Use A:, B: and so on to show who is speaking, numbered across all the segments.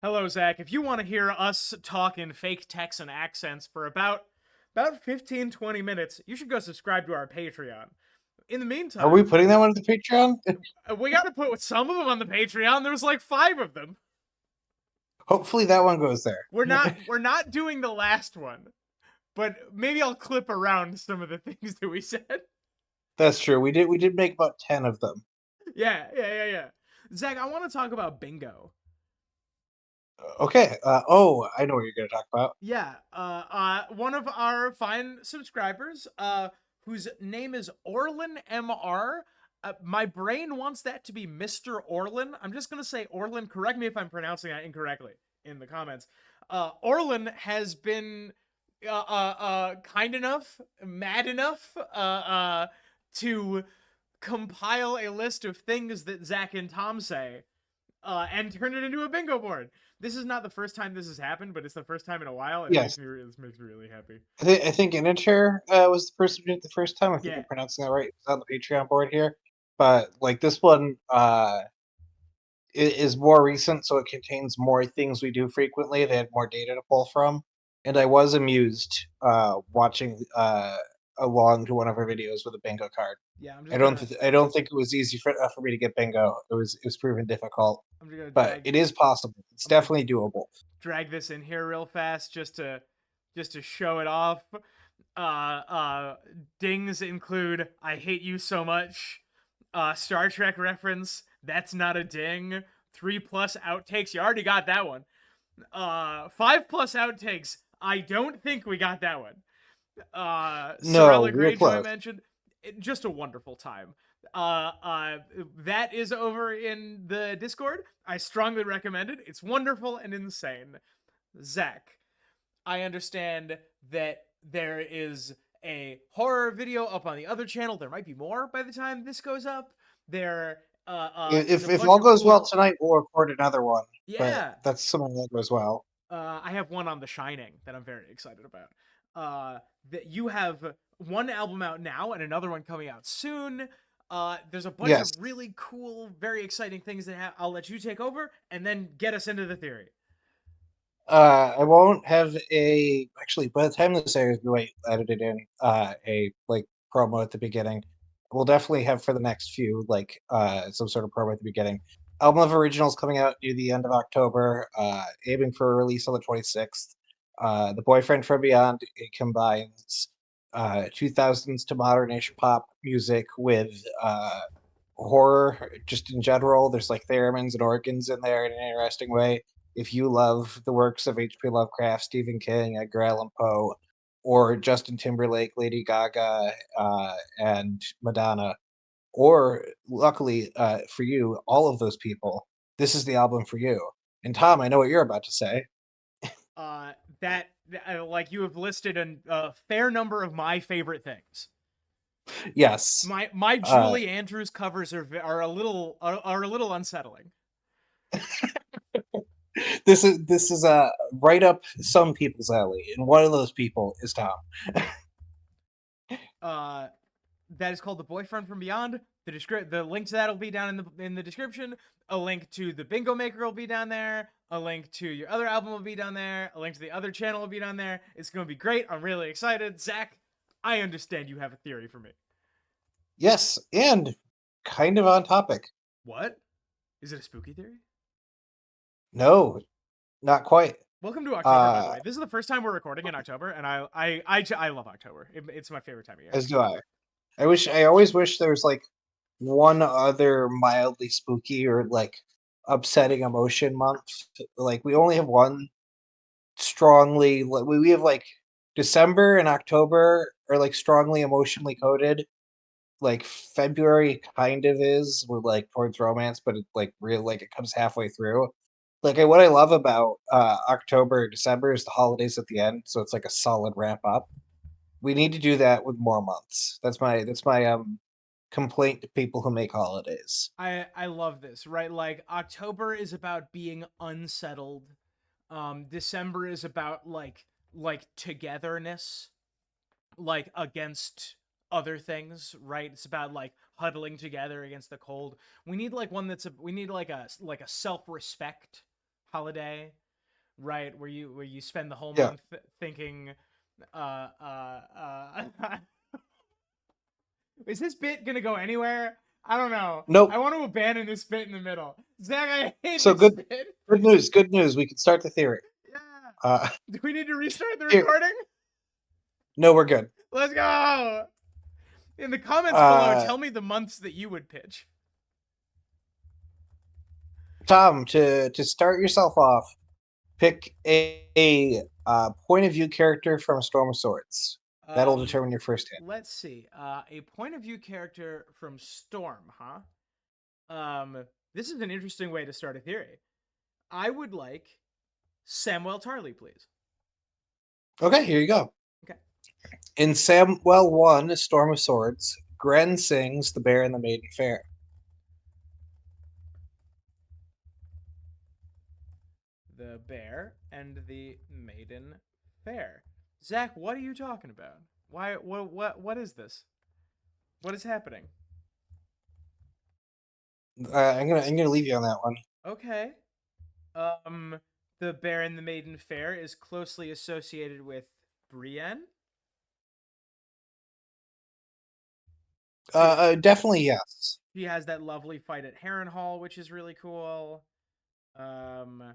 A: Hello, Zach. If you want to hear us talk in fake Texan accents for about 15, 20 minutes, you should go subscribe to our Patreon. In the
B: Are we
A: meantime,
B: putting that one on the Patreon?
A: we got to put some of them on the Patreon. There's like 5 of them.
B: Hopefully that one goes there.
A: We're not doing the last one, but maybe I'll clip around some of the things that we said.
B: That's true. We did make about 10 of them.
A: Yeah. Zach, I want to talk about bingo.
B: Okay. I know what you're going to talk about.
A: Yeah, one of our fine subscribers, whose name is Orlanmr. My brain wants that to be Mr. Orlan. I'm just gonna say Orlan. Correct me if I'm pronouncing that incorrectly in the comments. Orlan has been kind enough, mad enough, to compile a list of things that Zach and Tom say, and turn it into a bingo board. This is not the first time this has happened, but it's the first time in a while, and
B: Yes.
A: this makes me really happy.
B: I think Integer was the person who did it the first time. I think
A: Yeah,
B: I'm pronouncing that right. It's on the Patreon board here. But like this one is more recent, so it contains more things we do frequently. They had more data to pull from. And I was amused watching along to one of our videos with a bingo card.
A: yeah.
B: I don't think it was easy for me to get bingo. It was proven difficult,
A: I'm just gonna
B: but
A: drag.
B: it is possible. It's
A: I'm gonna
B: definitely doable.
A: drag this in here real fast just to show it off. Dings include "I hate you so much," Star Trek reference. That's not a ding. 3+ outtakes. You already got that one. 5+ outtakes. I don't think we got that one.
B: No,
A: Sorella
B: real
A: Greyjoy
B: close.
A: mentioned. Just a wonderful time. Uh, uh, that is over in the Discord. I strongly recommend it. It's wonderful and insane. Zach, I understand that there is a horror video up on the other channel. There might be more by the time this goes up. There is a
B: If
A: bunch
B: all
A: of
B: goes well
A: cool.
B: tonight, we'll record another one. But
A: Yeah,
B: that's something that goes well.
A: I have one on The Shining that I'm very excited about. That you have one album out now and another one coming out soon. There's a bunch of
B: Yes.
A: really cool, very exciting things that I'll let you take over and then get us into the theory.
B: I won't have a actually by the time this airs, we might edit it in a like promo at the beginning. We'll definitely have for the next few like some sort of promo at the beginning. Album of Originals coming out near the end of October, aiming for a release on the 26th. The Boyfriend from Beyond, it combines 2000s to modern-ish pop music with horror just in general. There's like theremins and organs in there in an interesting way. If you love the works of H.P. Lovecraft, Stephen King, Edgar Allan Poe, or Justin Timberlake, Lady Gaga, and Madonna, or luckily for you, all of those people, this is the album for you. And Tom, I know what you're about to say.
A: Uh, that like you have listed a fair number of my favorite things.
B: Yes.
A: My
B: Uh,
A: Julie Andrews covers are a little unsettling.
B: this is right up some people's alley, and one of those people is Tom.
A: Uh, that is called The Boyfriend from Beyond. The link to that will be down in the description. A link to the Bingo Maker will be down there. A link to your other album will be down there. A link to the other channel will be down there. It's gonna be great. I'm really excited. Zach, I understand you have a theory for me.
B: Yes, and kind of on topic.
A: What? Is it a spooky theory?
B: No, not quite.
A: Welcome to October, by the
B: Uh,
A: way. This is the first time we're recording in October, and I love October. It's my favorite time of year.
B: as do I. I always wish there was like one other mildly spooky or like upsetting emotion month. Like we only have one strongly. We have like December and October are like strongly emotionally coded. Like February kind of is with like towards romance, but it like real like it comes halfway through. Like what I love about October, December is the holidays at the end, so it's like a solid wrap up. We need to do that with more months. That's my complaint to people who make holidays.
A: I love this, right? Like October is about being unsettled. December is about like togetherness, like against other things, right? It's about like huddling together against the cold. We need like one that's we need like a self-respect holiday, right? Where you spend the whole
B: Yeah.
A: month thinking, uh, uh, uh, is this bit gonna go anywhere? I don't know. I
B: Nope.
A: want to abandon this bit in the middle. Zach, I hate
B: So
A: this
B: good.
A: bit.
B: Good news. Good news. We can start the theory.
A: Yeah.
B: Uh,
A: Do we need to restart the
B: here.
A: recording?
B: No, we're good.
A: Let's go. In the comments below,
B: Uh,
A: tell me the months that you would pitch.
B: Tom, to start yourself off, pick a point of view character from Storm of Swords. That'll
A: Um,
B: determine your first hit.
A: let's see. A point of view character from Storm, huh? This is an interesting way to start a theory. I would like Samuel Tarley, please.
B: Okay, here you go.
A: Okay.
B: In Samwell 1, Storm of Swords, Gren sings The Bear and the Maiden Fair.
A: The Bear and the Maiden Fair. Zach, what are you talking about? Why? What is this? What is happening?
B: I'm gonna leave you on that one.
A: Okay. Um, the Bear and the Maiden Fair is closely associated with Brienne.
B: Definitely yes.
A: She has that lovely fight at Harrenhal, which is really cool. Um,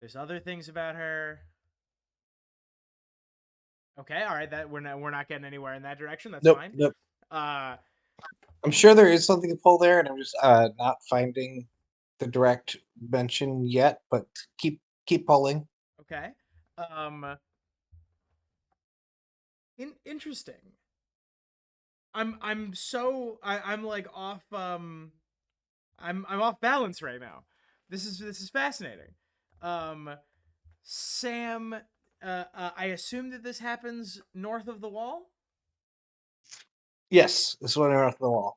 A: there's other things about her. Okay, all right, that we're not getting anywhere in that direction. That's
B: Nope,
A: fine.
B: nope.
A: Uh,
B: I'm sure there is something to pull there, and I'm just not finding the direct mention yet. But keep pulling.
A: okay. Um, interesting. I'm like off I'm off balance right now. This is fascinating. Um, Sam, I assume that this happens north of the wall.
B: Yes, this one off the wall.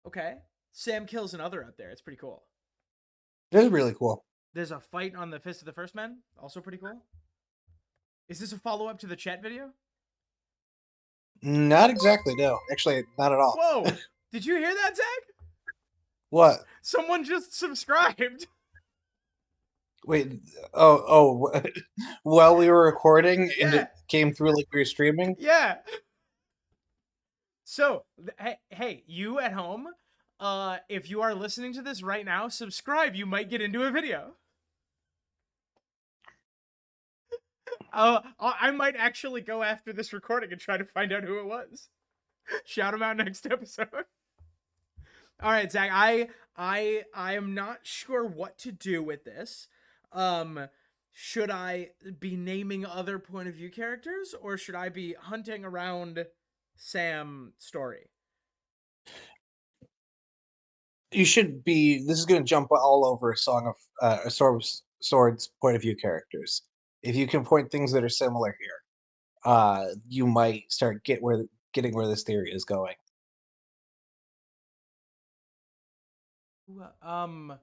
A: Okay. Sam kills another up there. It's pretty cool.
B: This is really cool.
A: There's a fight on the Fist of the First Men. Also pretty cool. Is this a follow up to the chat video?
B: Not exactly. No, actually, not at all.
A: Whoa! Did you hear that, Zach?
B: What?
A: Someone just subscribed.
B: Wait. Oh. While we were recording, and
A: Yeah.
B: it came through like we were streaming.
A: Yeah. So, hey, you at home, if you are listening to this right now, subscribe. You might get into a video. I might actually go after this recording and try to find out who it was. Shout him out next episode. All right, Zach. I am not sure what to do with this. Should I be naming other point of view characters, or should I be hunting around Sam story?
B: You should be. This is going to jump all over a song of a swords point of view characters. If you can point things that are similar here, you might start getting where this theory is going.
A: Um,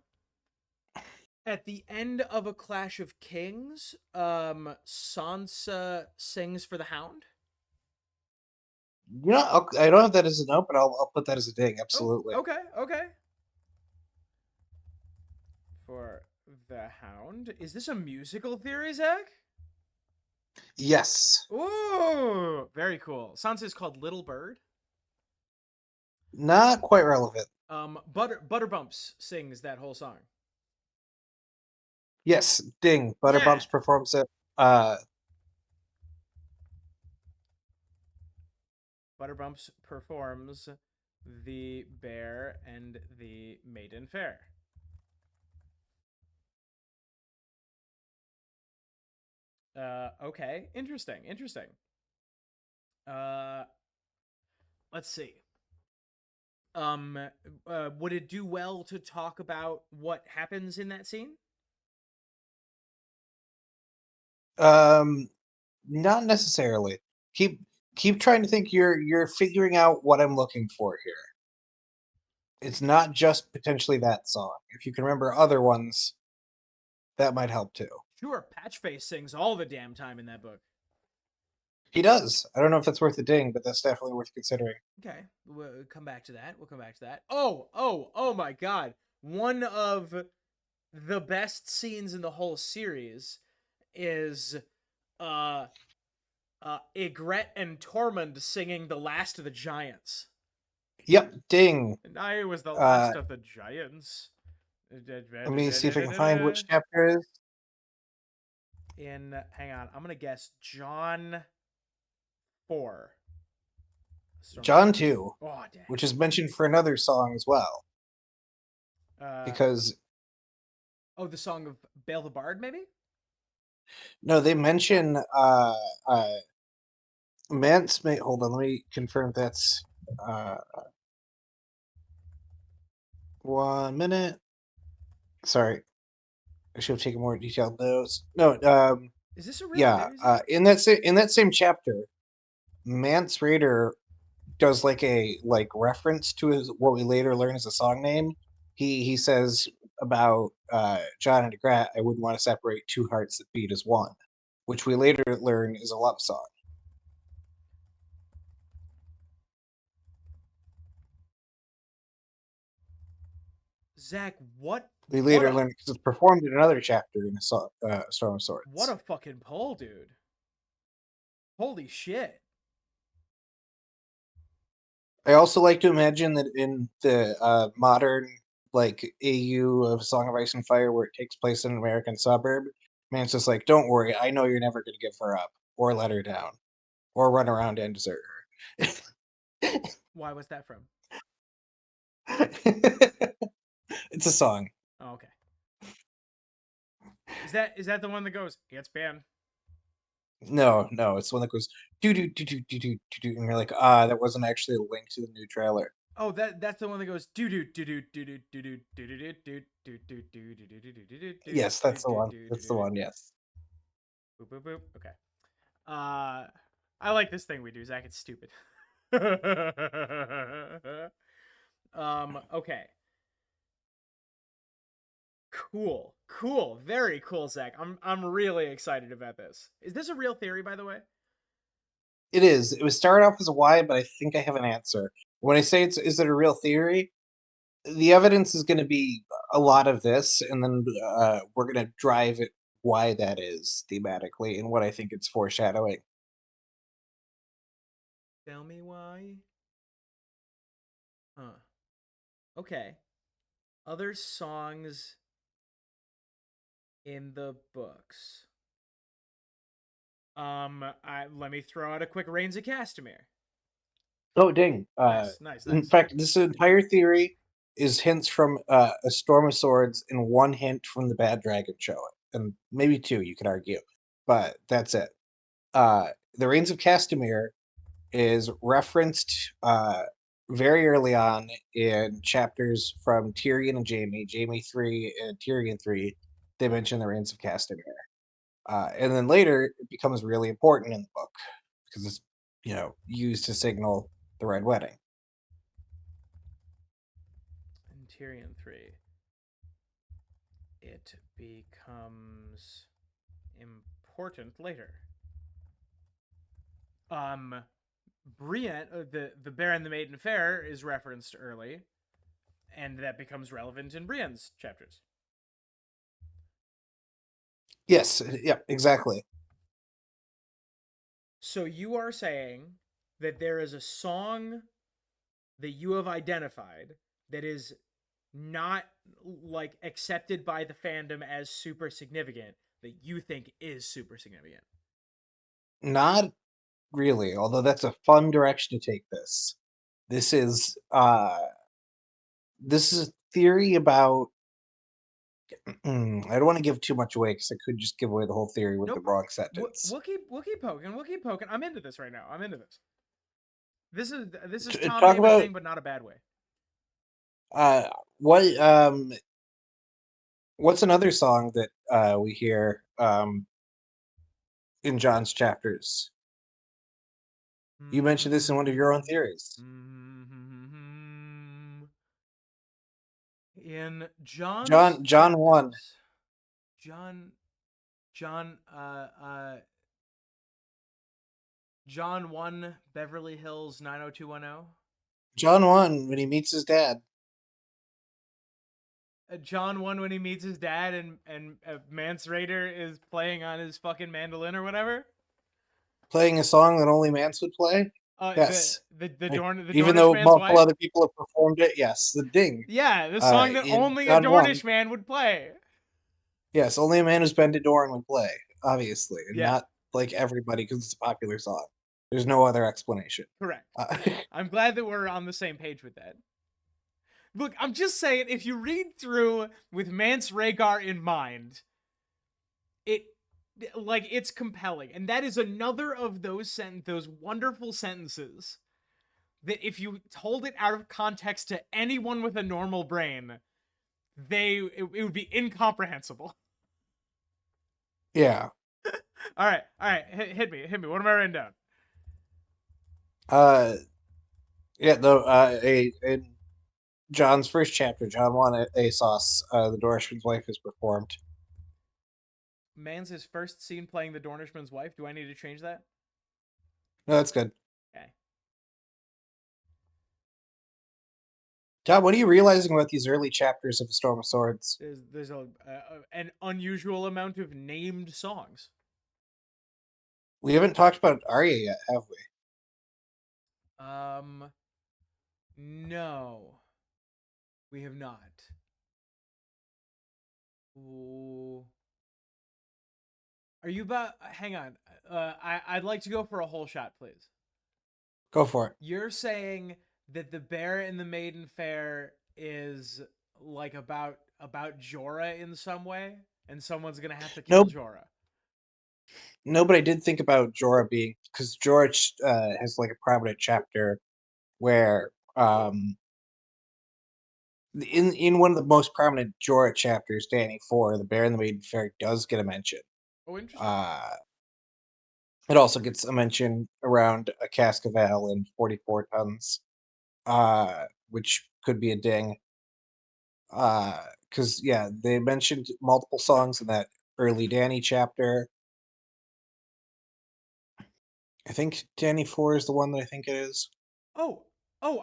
A: at the end of A Clash of Kings, Sansa sings for the Hound.
B: You know, I don't have that as a note, but I'll put that as a ding.
A: Oh,
B: Absolutely.
A: okay. For the Hound. Is this a musical theory, Zach?
B: Yes.
A: Ooh, very cool. Sansa is called Little Bird.
B: Not quite relevant.
A: Butterbumps sings that whole song.
B: Yes. Ding.
A: Yeah.
B: Butterbumps performs it.
A: Butterbumps performs the Bear and the Maiden Fair. Okay. Interesting. Uh, let's see. Would it do well to talk about what happens in that scene?
B: Not necessarily. Keep trying to think. You're figuring out what I'm looking for here. It's not just potentially that song. If you can remember other ones, that might help too.
A: Sure, Patchface sings all the damn time in that book.
B: He does. I don't know if that's worth a ding, but that's definitely worth considering.
A: Okay, we'll come back to that. Oh my God! One of the best scenes in the whole series is uh Ygritte and Tormund singing "The Last of the Giants."
B: Yep, ding.
A: And I was the
B: Uh,
A: last of the giants.
B: Let me see if I can find which chapter it is.
A: In hang on, I'm gonna guess John 4. Storm of
B: John
A: Swords.
B: 2,
A: Oh dang.
B: which is mentioned for another song as well.
A: Uh
B: Because,
A: oh, the song of Bale the Bard, maybe?
B: no, they mention Mance may hold on, let me confirm that's uh 1 minute. Sorry, I should have taken more detailed notes. No,
A: Is this a real
B: yeah,
A: theory, Zach?
B: in that same chapter, Mance Raider does like a reference to his what we later learn is a song name. He says about John and Ygritte, I wouldn't want to separate two hearts that beat as one, which we later learn is a love song.
A: Zach, what
B: We
A: what
B: later
A: a
B: learn because it's performed in another chapter in Storm of
A: what
B: Swords.
A: a fucking pull, dude. Holy shit.
B: I also like to imagine that in the modern AU of Song of Ice and Fire, where it takes place in an American suburb, Man's just like, "Don't worry, I know you're never going to give her up or let her down or run around and desert her."
A: Why was that from?
B: It's a song.
A: Oh, okay. Is that the one that goes, it's banned?
B: No, no, it's one that goes do do do do do do do, and you're like, that wasn't actually a link to the new trailer.
A: Oh, that's the one that goes do do do do do do do do do do do do do do do
B: Yes, that's the one. That's the one. Yes.
A: boop boop boop. Okay. I like this thing we do, Zach. It's stupid. Okay. Cool. Cool. Very cool, Zach. I'm really excited about this. Is this a real theory, by the way?
B: It is. It was started off as a why, but I think I have an answer. When I say it's is it a real theory, the evidence is going to be a lot of this, and then we're going to drive it why that is thematically and what I think it's foreshadowing.
A: Tell me why. Huh. Okay. Other songs in the books. Let me throw out a quick Reigns of Castamere.
B: Oh, dang.
A: Nice, nice,
B: In
A: nice.
B: fact, this entire theory is hints from A Storm of Swords and one hint from the Bad Dragon show. And maybe two, you could argue. But that's it. The Reigns of Castamere is referenced very early on in chapters from Tyrion and Jamie 3 and Tyrion 3. They mention the Reigns of Castamere. And then later, it becomes really important in the book because it's used to signal the Red Wedding.
A: In Tyrion 3, it becomes important later. Um, Brienne, the Bear and the Maiden Fair is referenced early, and that becomes relevant in Brienne's chapters.
B: Yes, yeah, exactly.
A: So you are saying that there is a song that you have identified that is not like accepted by the fandom as super significant that you think is super significant.
B: Not really, although that's a fun direction to take this. This is a theory about I don't want to give too much away because I could just give away the whole theory with the
A: Nope.
B: wrong
A: We'll,
B: sentence.
A: we'll keep we'll keep poking. We'll keep poking. I'm into this right now. I'm into this. This is Tom
B: Talk
A: name a
B: about
A: thing, but not a bad way.
B: uh what what's another song that we hear in John's chapters? You mentioned this in one of your own theories.
A: In John's
B: John 1.
A: chapters, John John John 1 Beverly Hills 90210.
B: John 1 when he meets his dad.
A: John 1 when he meets his dad and Mance Raider is playing on his fucking mandolin or whatever.
B: Playing a song that only Mance would play?
A: The
B: Yes.
A: The
B: Even
A: Dornish
B: though
A: man's
B: multiple
A: wife.
B: other people have performed it, yes, the ding.
A: Yeah, the song that
B: In
A: only a
B: John 1,
A: Dornish man would play.
B: yes, only a man who's been to Doran would play, obviously, and
A: Yeah,
B: not like everybody because it's a popular song. There's no other explanation.
A: correct.
B: Uh,
A: I'm glad that we're on the same page with that. Look, I'm just saying, if you read through with Mance Rhaegar in mind, it it's compelling, and that is another of those wonderful sentences that if you told it out of context to anyone with a normal brain, it would be incomprehensible.
B: yeah.
A: All right, hit me. What am I writing down?
B: Uh, yeah, though, in John's first chapter, John 1 at ASOS, the Dorishman's wife is performed.
A: Man's first scene playing the Dornishman's wife. Do I need to change that?
B: No, that's good.
A: Okay.
B: John, what are you realizing about these early chapters of A Storm of Swords?
A: There's an unusual amount of named songs.
B: We haven't talked about Arya yet, have we?
A: No, we have not. Ooh. Are you about? Hang on. I'd like to go for a whole shot, please.
B: Go for it.
A: You're saying that the Bear in the Maiden Fair is like about Jorah in some way, and someone's gonna have to kill
B: Nope.
A: Jorah.
B: No, but I did think about Jorah being because Jorah has like a prominent chapter where in one of the most prominent Jorah chapters, Danny 4, the Bear and the Maiden Fair does get a mention.
A: Oh, interesting.
B: Uh, it also gets a mention around a cask of ale and 44 tons, which could be a ding. Because yeah, they mentioned multiple songs in that early Danny chapter. I think Danny 4 is the one that I think it is.
A: Oh,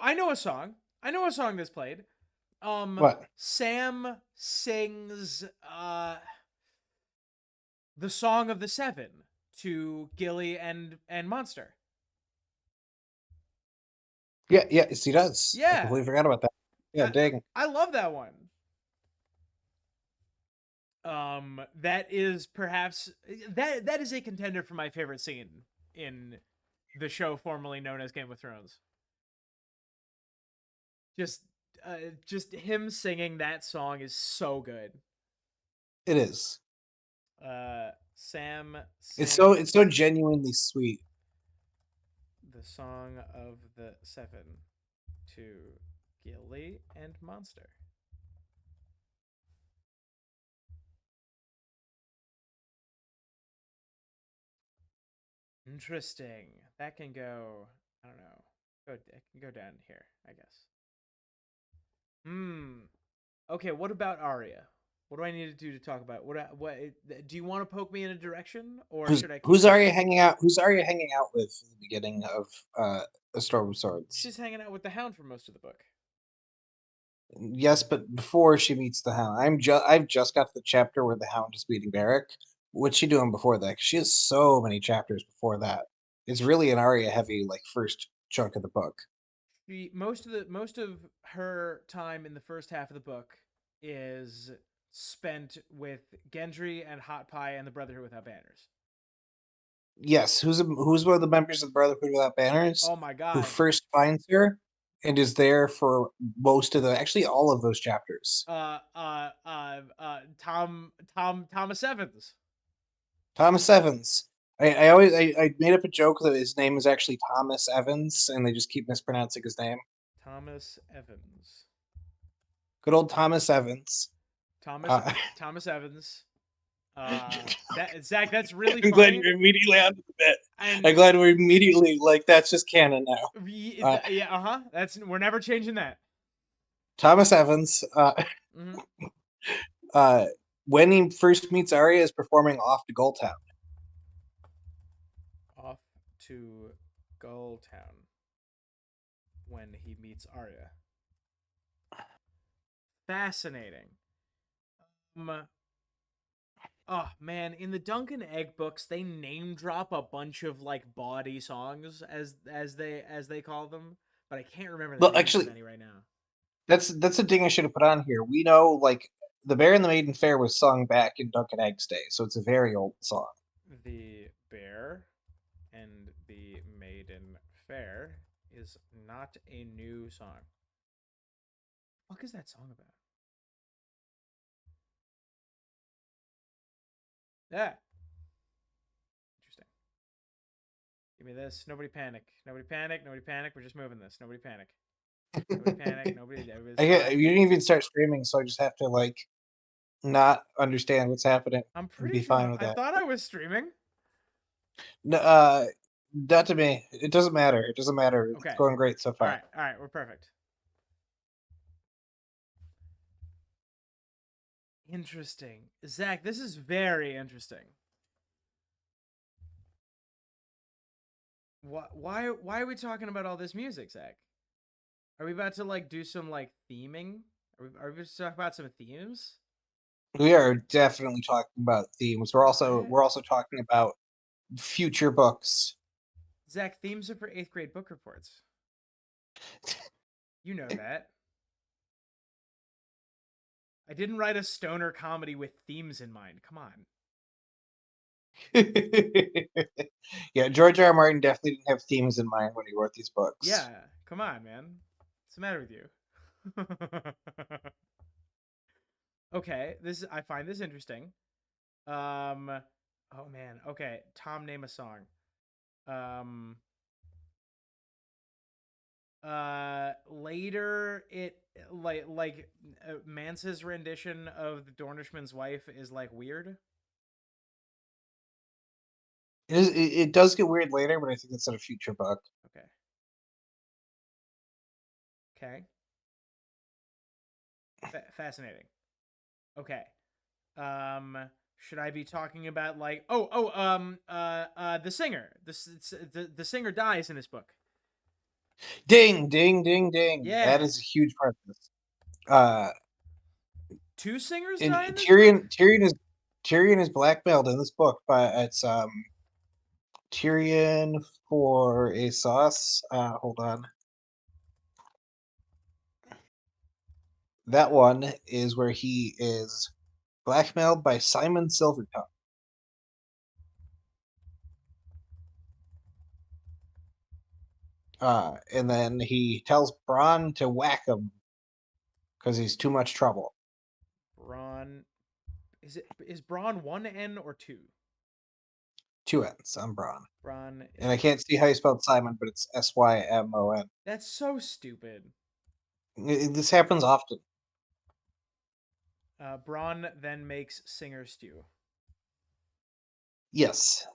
A: I know a song. I know a song that's played.
B: What?
A: Sam sings the Song of the Seven to Gilly and Monster.
B: Yeah, yes, he does. I
A: Yeah,
B: completely forgot about that. Yeah,
A: I
B: dang.
A: I love that one. That is perhaps that is a contender for my favorite scene in the show formerly known as Game of Thrones. Just just him singing that song is so good.
B: It is.
A: Sam
B: It's so
A: sings
B: genuinely sweet.
A: the Song of the Seven to Gilly and Monster. Interesting. That can go. I don't know. It can go down here, I guess. Hmm. Okay. What about Arya? What do I need to do to talk about? What do you want to poke me in a direction, or should I keep
B: Who's
A: going?
B: Arya hanging out? Who's Arya hanging out with in the beginning of A Storm of Swords?
A: She's hanging out with the Hound for most of the book.
B: Yes, but before she meets the Hound, I've just got to the chapter where the Hound is meeting Beric. What's she doing before that? 'Cause she has so many chapters before that. It's really an Arya heavy like first chunk of the book.
A: Most of her time in the first half of the book is spent with Gendry and Hot Pie and the Brotherhood Without Banners.
B: Yes, who's one of the members of the Brotherhood Without Banners
A: Oh my
B: who
A: god.
B: first finds her and is there for most of the actually all of those chapters.
A: Thomas Evans.
B: Thomas Evans. I made up a joke that his name is actually Thomas Evans, and they just keep mispronouncing his name.
A: Thomas Evans.
B: Good old Thomas Evans.
A: Thomas
B: Uh,
A: Thomas Evans. That Zach, that's really
B: I'm glad
A: funny.
B: you're immediately onto the bit.
A: And
B: I'm glad we're immediately like that's just canon now. Uh,
A: yeah, That's we're never changing that.
B: Thomas Evans.
A: Mm-hmm.
B: Uh, when he first meets Arya, is performing off to Gulltown.
A: Off to Gulltown when he meets Arya. Fascinating. Um, oh man, in the Duncan Egg books, they name drop a bunch of like bawdy songs as they call them, but I can't remember the
B: Well,
A: names of
B: actually,
A: any right now.
B: that's a thing I should have put on here. We know like the Bear and the Maiden Fair was sung back in Duncan Egg's day, so it's a very old song.
A: The Bear and the Maiden Fair is not a new song. What is that song about? Yeah, interesting. Give me this. Nobody panic. Nobody panic. Nobody panic. We're just moving this. Nobody panic. Nobody panic. Nobody. It's fine.
B: You didn't even start screaming, so I just have to like not understand what's happening
A: I'm
B: and
A: pretty
B: be
A: sure.
B: fine with
A: I
B: that.
A: thought I was streaming.
B: No, not to me. It doesn't matter. It doesn't matter. It's
A: Okay.
B: going great so
A: All
B: far.
A: right. All right. We're perfect. Interesting. Zach, this is very interesting. Why are we talking about all this music, Zach? Are we about to like do some like theming? Are we about to talk about some themes?
B: We are definitely talking about themes.
A: What?
B: We're also talking about future books.
A: Zach, themes are for eighth grade book reports. You know that. I didn't write a stoner comedy with themes in mind. Come on.
B: Yeah, George R. R. Martin definitely didn't have themes in mind when he wrote these books.
A: Yeah, come on, man. What's the matter with you? Okay, this I find this interesting. Oh man. Okay, Tom, name a song. Um, later it Mance's rendition of the Dornishman's wife is like weird.
B: It does get weird later, but I think it's in a future book.
A: Okay. Okay. Fascinating. Okay. Um, should I be talking about like the singer? The singer dies in this book.
B: Ding, ding, ding, ding. That
A: Yeah.
B: is a huge part of this. Uh,
A: Two singers
B: and
A: die in this book?
B: Tyrion is blackmailed in this book, but it's Tyrion for ASOS. Hold on. That one is where he is blackmailed by Simon Silvertongue. And then he tells Bronn to whack him because he's too much trouble.
A: Braun is Braun one N or two?
B: Two N's. I'm Bronn.
A: Braun
B: And I
A: is
B: can't see how you spelled Simon, but it's Symon.
A: that's so stupid.
B: This happens often.
A: Braun then makes singer stew.
B: Yes.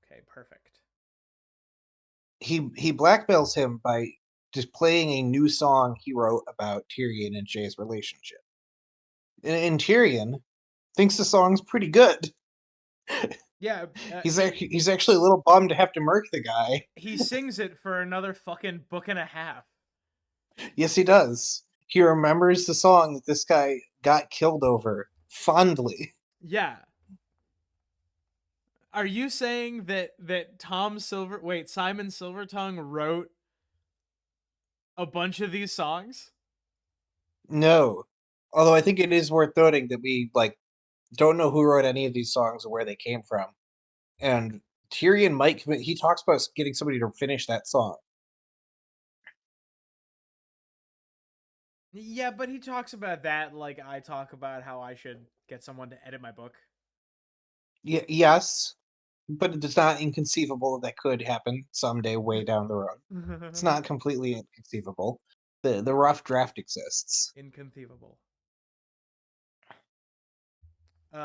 A: Okay, perfect.
B: He blackmails him by just playing a new song he wrote about Tyrion and Jay's relationship. And Tyrion thinks the song's pretty good.
A: Yeah,
B: He's actually a little bummed to have to murk the guy.
A: he sings it for another fucking book and a half.
B: Yes, he does. He remembers the song that this guy got killed over fondly.
A: Yeah. Are you saying that Simon Silvertongue wrote a bunch of these songs?
B: No. Although I think it is worth noting that we like don't know who wrote any of these songs or where they came from. And Tyrion might commit, he talks about getting somebody to finish that song.
A: Yeah, but he talks about that like I talk about how I should get someone to edit my book.
B: Yes, but it's not inconceivable that could happen someday way down the road. It's not completely inconceivable. The rough draft exists.
A: Inconceivable.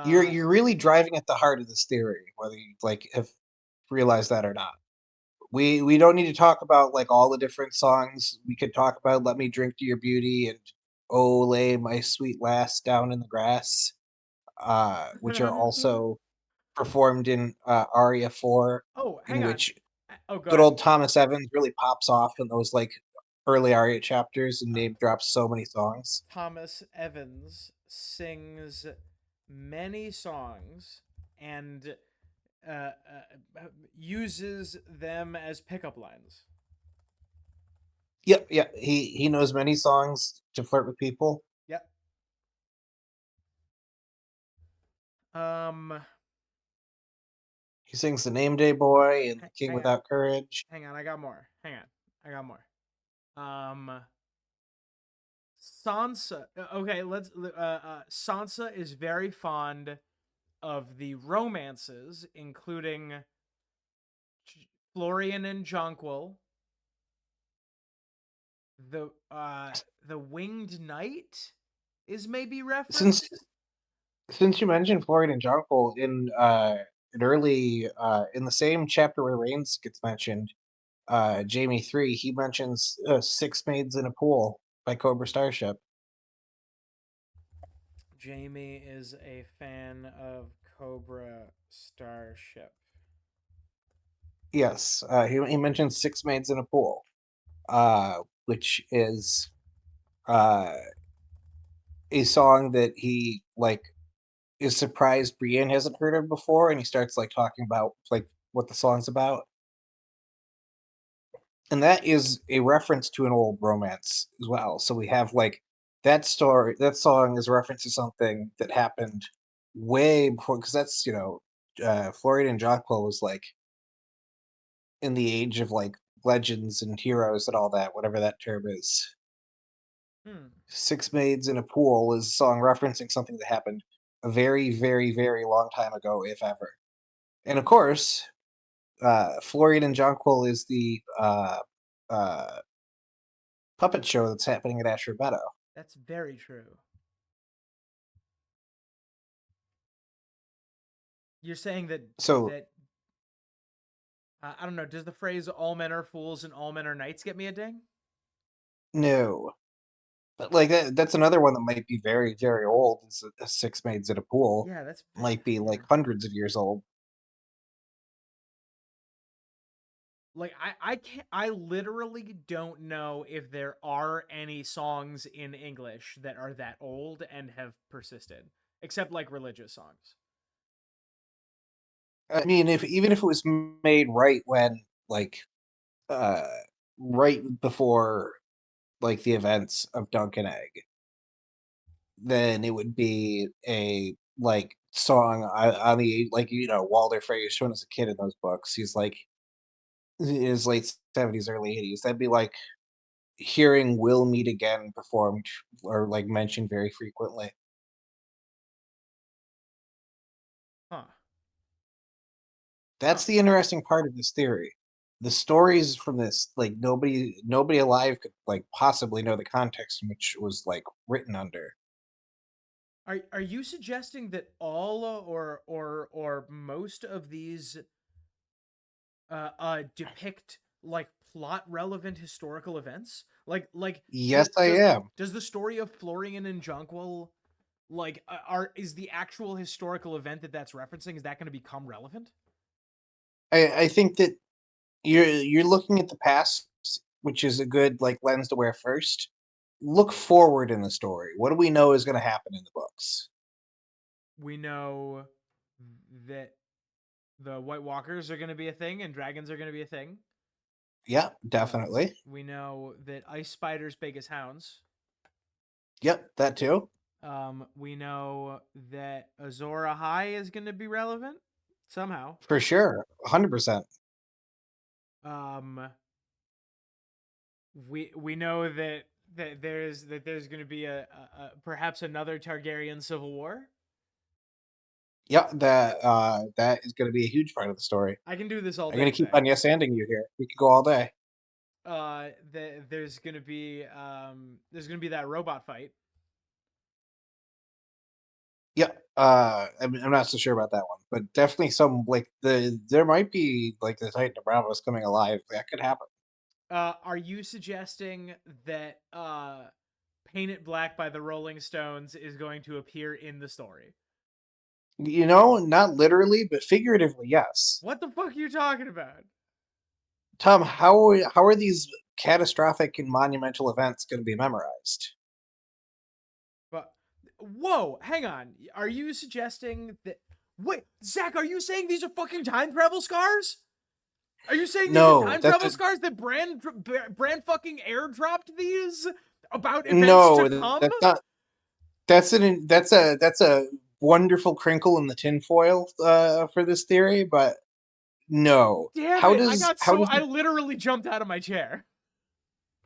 B: You're
A: Uh,
B: you're really driving at the heart of this theory, whether you like have realized that or not. We don't need to talk about like all the different songs. We could talk about "Let Me Drink to Your Beauty" and "Oh Lay My Sweet Lass Down in the Grass," which are also performed in Aria 4,
A: oh,
B: in
A: hang on.
B: which
A: Oh, go
B: good
A: ahead.
B: old Thomas Evans really pops off in those like early Aria chapters and
A: Uh,
B: name drops so many songs.
A: Thomas Evans sings many songs and uses them as pickup lines.
B: Yep, yep. He knows many songs to flirt with people.
A: Yep. Um,
B: He sings the Name Day Boy and the King
A: hang on,
B: Without Courage.
A: hang on. I got more. Hang on, I got more. Sansa. Okay, let's. Sansa is very fond of the romances, including Florian and Jonquil, the Winged Knight is maybe
B: Since
A: referenced.
B: since you mentioned Floyd and Jonquil in an early in the same chapter where Reigns gets mentioned, Jamie 3, he mentions Six Maids in a Pool by Cobra Starship.
A: Jamie is a fan of Cobra Starship.
B: Yes, he mentions Six Maids in a Pool, which is uh, a song that he like is surprised Brienne hasn't heard of before, and he starts like talking about like what the song's about. And that is a reference to an old romance as well. So we have like that story, that song is a reference to something that happened way before, because that's, Florian and Jonquil was like in the age of like legends and heroes and all that, whatever that term is.
A: Hmm.
B: Six Maids in a Pool is a song referencing something that happened a very, very, very long time ago, if ever. And of course, Florian and Jonquil is the uh, puppet show that's happening at Ashford Meadow.
A: That's very true. You're saying that
B: So
A: that I don't know. Does the phrase "all men are fools and all men are knights" get me a ding?
B: no, but like that's another one that might be very, very old. Is a Six Maids in a Pool
A: Yeah, that's
B: might be
A: yeah.
B: like hundreds of years old.
A: Like I can't. I literally don't know if there are any songs in English that are that old and have persisted, except like religious songs.
B: I mean, if even if it was made right when like uh right before like the events of Dunk and Egg, then it would be a like song on the like Walder Frey shown as a kid in those books. He's like in his late 70s, early 80s. That'd be like hearing "We'll Meet Again" performed or like mentioned very frequently.
A: Huh. Huh.
B: That's the interesting part of this theory. The stories from this, like nobody alive could like possibly know the context in which it was like written under.
A: Are you suggesting that all or most of these depict like plot relevant historical events? Like
B: Yes, I am.
A: does the story of Florian and Jonquil like are is the actual historical event that's referencing, is that going to become relevant?
B: I think that you're looking at the past, which is a good like lens to wear first. Look forward in the story. What do we know is going to happen in the books?
A: We know that the White Walkers are going to be a thing and dragons are going to be a thing.
B: Yeah,
A: Uh,
B: definitely.
A: we know that ice spiders big as hounds.
B: Yep, that too.
A: We know that Azora High is going to be relevant somehow.
B: For sure. 100%.
A: Um, we know that there's going to be a perhaps another Targaryen civil war.
B: Yeah, that is going to be a huge part of the story.
A: I can do this all
B: I'm going
A: day,
B: to keep
A: Zach.
B: on yes anding you here. We could go all day.
A: There's gonna be that robot fight.
B: Yeah, I'm not so sure about that one, but definitely some like there might be like the Titan of Bravos coming alive. That could happen.
A: Are you suggesting that Paint It Black by the Rolling Stones is going to appear in the story?
B: Not literally, but figuratively, yes.
A: What the fuck are you talking about?
B: Tom, how are these catastrophic and monumental events going to be memorized?
A: But whoa, hang on. Are you suggesting that? Wait, Zach, are you saying these are fucking time travel scars? Are you saying these are
B: No,
A: time travel scars that Brand fucking airdropped these about events to
B: no,
A: come?
B: that's not. That's a wonderful crinkle in the tinfoil for this theory, but no.
A: Damn
B: How
A: it!
B: does how does
A: I literally jumped out of my chair.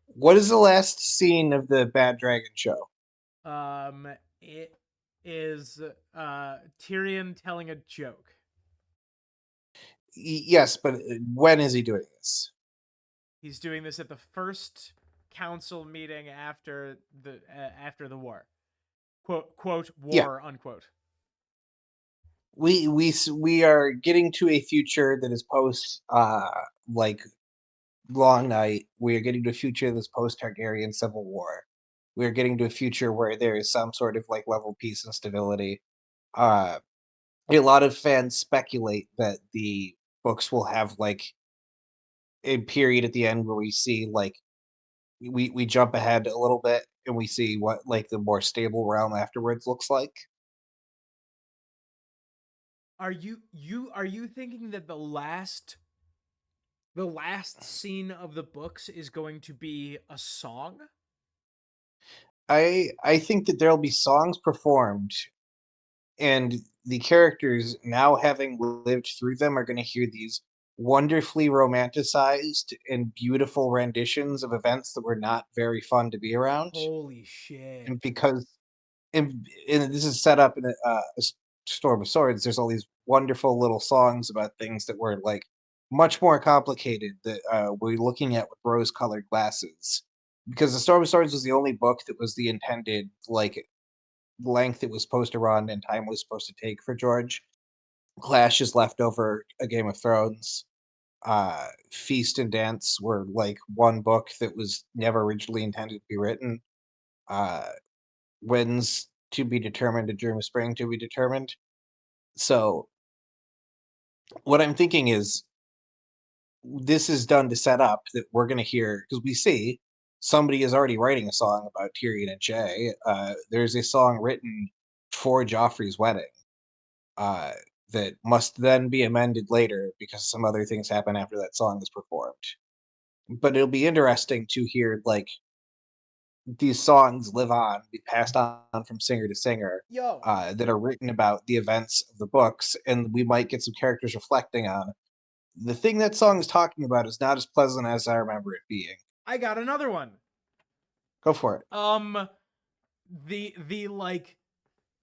B: what is the last scene of the Bad Dragon show?
A: It is Tyrion telling a joke.
B: Yes, but when is he doing this?
A: He's doing this at the first council meeting after the war. Quote
B: Yeah,
A: war unquote.
B: we are getting to a future that is post like Long Night. We are getting to a future that's post Targaryen Civil War. We are getting to a future where there is some sort of like level peace and stability. Uh, a lot of fans speculate that the books will have like a period at the end where we see like we jump ahead a little bit and we see what like the more stable realm afterwards looks like.
A: Are you thinking that the last scene of the books is going to be a song?
B: I think that there'll be songs performed, and the characters, now having lived through them, are going to hear these wonderfully romanticized and beautiful renditions of events that were not very fun to be around.
A: Holy shit.
B: And because and this is set up in Storm of Swords, there's all these wonderful little songs about things that were like much more complicated that we're looking at with rose-colored glasses. Because the Storm of Swords was the only book that was the intended like length it was supposed to run and time was supposed to take for George. Clash is left over a Game of Thrones. Feast and Dance were like one book that was never originally intended to be written. Uh, Winds to be determined, A Dream of Spring to be determined. So what I'm thinking is this is done to set up that we're going to hear, because we see somebody is already writing a song about Tyrion and Shay. There's a song written for Joffrey's wedding uh, that must then be amended later because some other things happen after that song is performed. But it'll be interesting to hear like these songs live on, be passed on from singer to singer,
A: Yo,
B: that are written about the events of the books, and we might get some characters reflecting on the thing that song is talking about is not as pleasant as I remember it being.
A: I got another one.
B: Go for it.
A: Um the like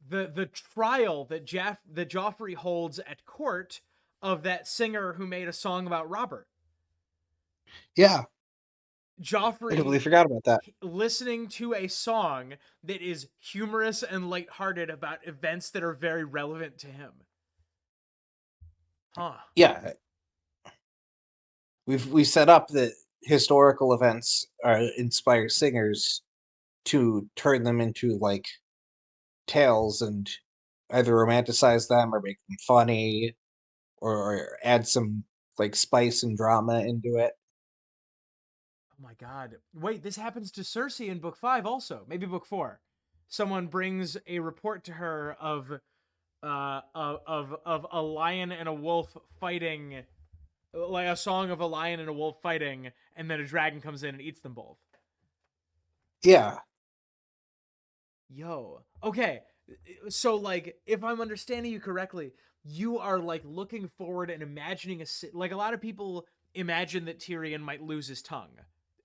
A: the trial that Joffrey holds at court of that singer who made a song about Robert.
B: Yeah, I
A: Joffrey
B: completely forgot about that.
A: listening to a song that is humorous and lighthearted about events that are very relevant to him. Huh.
B: Yeah, we set up that historical events inspire singers to turn them into like tales and either romanticize them or make them funny or add some like spice and drama into it.
A: Oh my god. Wait, this happens to Cersei in book 5 also. Maybe book 4. Someone brings a report to her of a lion and a wolf fighting, like a song of a lion and a wolf fighting, and then a dragon comes in and eats them both.
B: Yeah,
A: Yo. Okay. So like if I'm understanding you correctly, you are like looking forward and imagining like a lot of people imagine that Tyrion might lose his tongue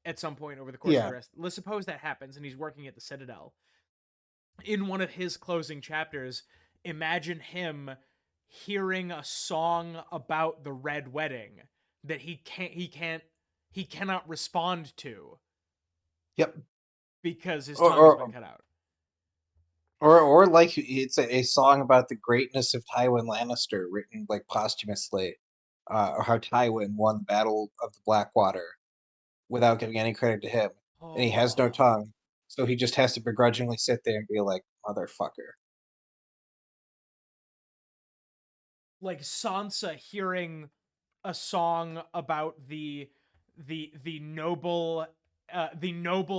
A: at some point over the course of
B: yeah,
A: the rest. Let's suppose that happens and he's working at the Citadel. In one of his closing chapters, imagine him hearing a song about the Red Wedding that he cannot respond to
B: yep.
A: because his
B: Or
A: tongue has been
B: or
A: cut out.
B: or like it's a song about the greatness of Tywin Lannister written like posthumously, or how Tywin won the Battle of the Blackwater without giving any credit to him, and he has no
A: Oh,
B: tongue, so he just has to begrudgingly sit there and be like, "Motherfucker."
A: like Sansa hearing a song about the noble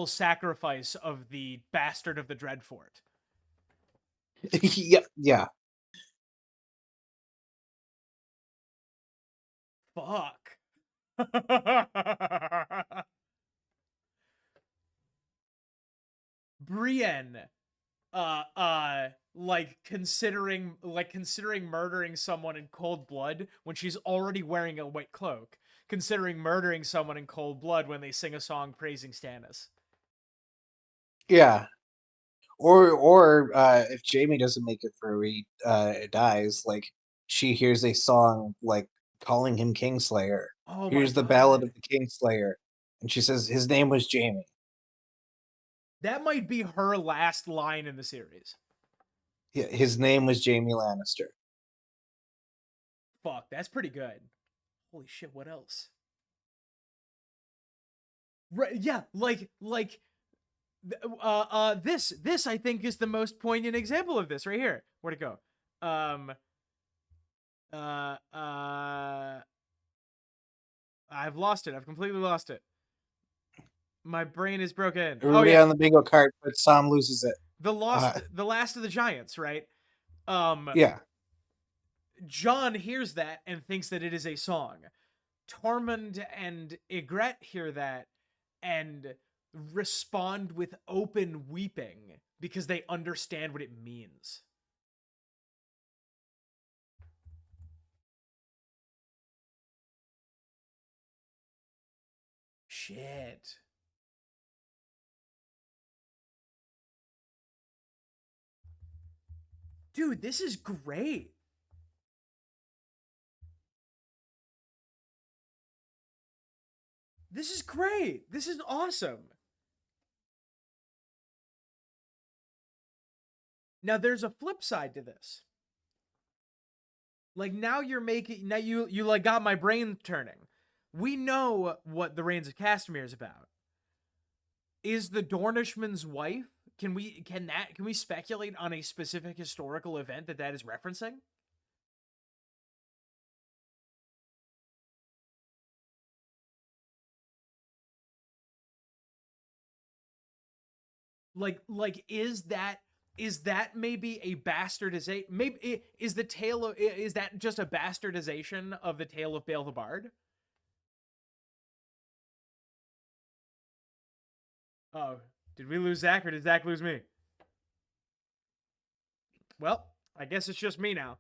A: sacrifice of the bastard of the Dreadfort.
B: Yeah, yeah.
A: Fuck. Brienne, considering murdering someone in cold blood when she's already wearing a white cloak, considering murdering someone in cold blood when they sing a song praising Stannis.
B: Yeah. Or if Jamie doesn't make it through, he dies. Like she hears a song like calling him Kingslayer.
A: Oh my
B: Here's the Ballad
A: god.
B: of the Kingslayer, and she says his name was Jamie.
A: That might be her last line in the series.
B: His name was Jamie Lannister.
A: Fuck, that's pretty good. Holy shit, what else? Right, yeah, this I think is the most poignant example of this right here. Where'd it go? Uh uh I've lost it. I've completely lost it. My brain is broken. Oh
B: Everybody
A: yeah.
B: on the bingo card, but Sam loses it.
A: The last of the giants, right? Um
B: Yeah.
A: John hears that and thinks that it is a song. Tormund and Ygritte hear that and respond with open weeping because they understand what it means. Shit. Dude, this is great. This is great. This is awesome. Now there's a flip side to this. Like now you like got my brain turning. We know what the Reigns of Castamere is about. Is the Dornishman's wife? Can we speculate on a specific historical event that is referencing? Is that maybe a bastardization? Maybe is that just a bastardization of the tale of Bale the Bard? Oh, did we lose Zach or did Zach lose me? Well, I guess it's just me now.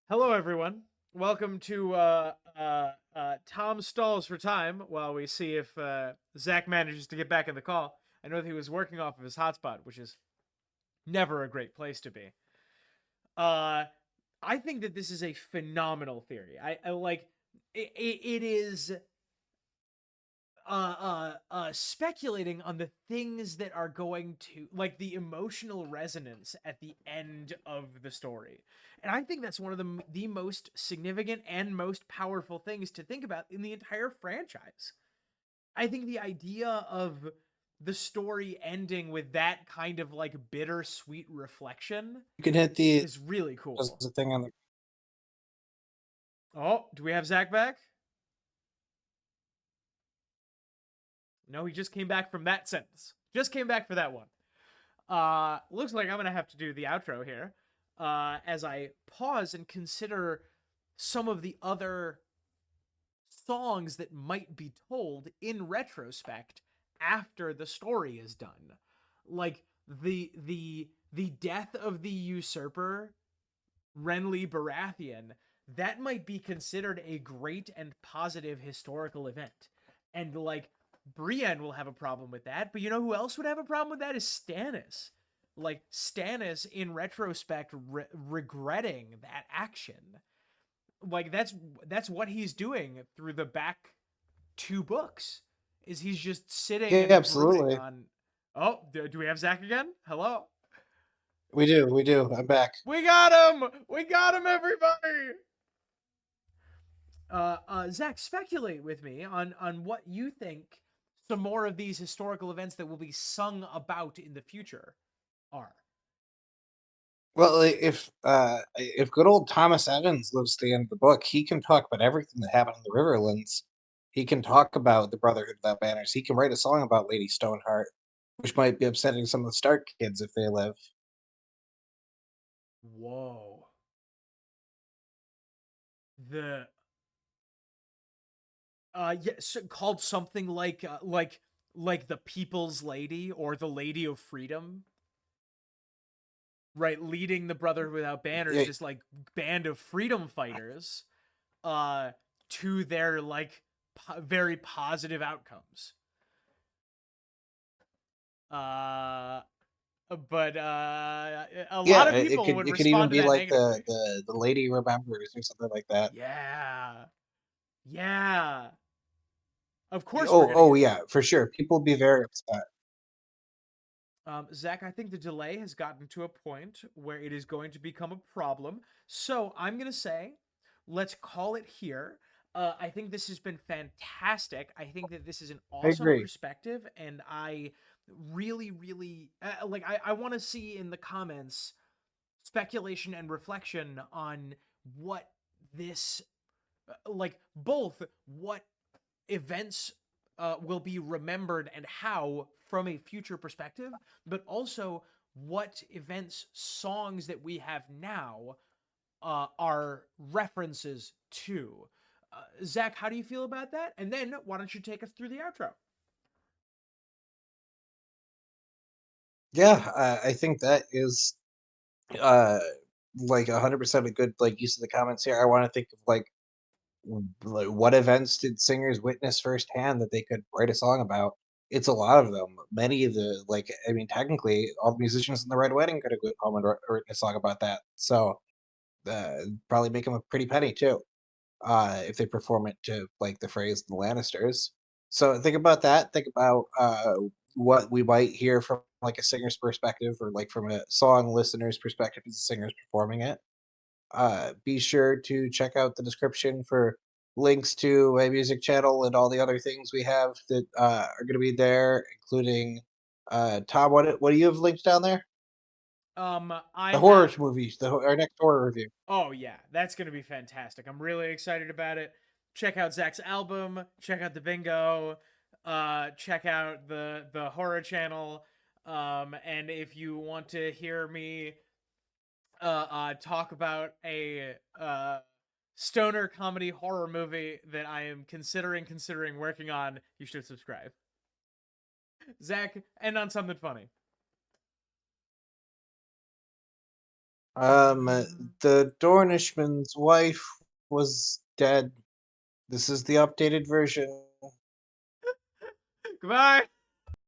A: Hello, everyone. Welcome to Tom Stalls for Time while we see if Zach manages to get back in the call. I know that he was working off of his hotspot, which is never a great place to be. I think that this is a phenomenal theory. I like it is speculating on the things that are going to like the emotional resonance at the end of the story. And I think that's one of the most significant and most powerful things to think about in the entire franchise. I think the idea of the story ending with that kind of like bittersweet reflection
B: You can hit the
A: is really cool.
B: the thing on the.
A: Oh, do we have Zach back? No, he just came back from that sentence. Just came back for that one. Looks like I'm gonna have to do the outro here. As I pause and consider some of the other songs that might be told in retrospect after the story is done. Like the death of the usurper, Renly Baratheon, that might be considered a great and positive historical event. And like Brienne will have a problem with that, but you know who else would have a problem with that is Stannis. Like Stannis in retrospect regretting that action. Like that's what he's doing through the back two books. Is he's just sitting
B: Yeah,
A: and brooding
B: absolutely.
A: on. Oh, do we have Zach again? Hello.
B: We do. We do. I'm back.
A: We got him. We got him, everybody. Zach, speculate with me on what you think some more of these historical events that will be sung about in the future are.
B: Well, if good old Thomas Evans lives to the end of the book, he can talk about everything that happened in the Riverlands. He can talk about the Brotherhood without banners. He can write a song about Lady Stoneheart, which might be upsetting some of the Stark kids if they live.
A: Whoa. The yes, called something like the People's Lady or the Lady of Freedom, right? Leading the Brotherhood Without Banners,
B: Yeah,
A: this like band of freedom fighters, uh, to their like very positive outcomes. Uh, but a lot
B: yeah,
A: of
B: it
A: people
B: could
A: would
B: it could even
A: respond to
B: be
A: that
B: like
A: negatively.
B: the Lady Remembers or something like that.
A: Yeah, yeah. Of course, we're
B: Oh,
A: gonna
B: oh
A: get
B: yeah,
A: that.
B: for sure. People would be very upset.
A: Zach, I think the delay has gotten to a point where it is going to become a problem. So I'm going to say, let's call it here. I think this has been fantastic. I think that this is an
B: I
A: awesome
B: agree.
A: perspective. And I really, really like, I want to see in the comments speculation and reflection on what this, like, both what events will be remembered and how from a future perspective, but also what events, songs that we have now are references to. Zach, how do you feel about that? And then why don't you take us through the outro?
B: Yeah, I think that is uh like 100% a good like use of the comments here. I want to think of like what events did singers witness firsthand that they could write a song about? It's a lot of them. Many of the like, I mean, technically, all the musicians in the Red Wedding could have went home and written a song about that. So probably make them a pretty penny too, if they perform it to like the phrase the Lannisters. So think about that. Think about what we might hear from like a singer's perspective, or like from a song listener's perspective as the singer's performing it. Be sure to check out the description for links to my music channel and all the other things we have that are going to be there, including Tom. What do you have linked down there?
A: I
B: The horror
A: have.
B: movies, our next horror review.
A: Oh yeah, that's gonna be fantastic. I'm really excited about it. Check out Zach's album. Check out the bingo. Check out the horror channel. And if you want to hear me talk about a stoner comedy horror movie that I am considering working on, you should subscribe. Zach, end on something funny.
B: Um, the Dornishman's wife was dead. This is the updated version.
A: Goodbye.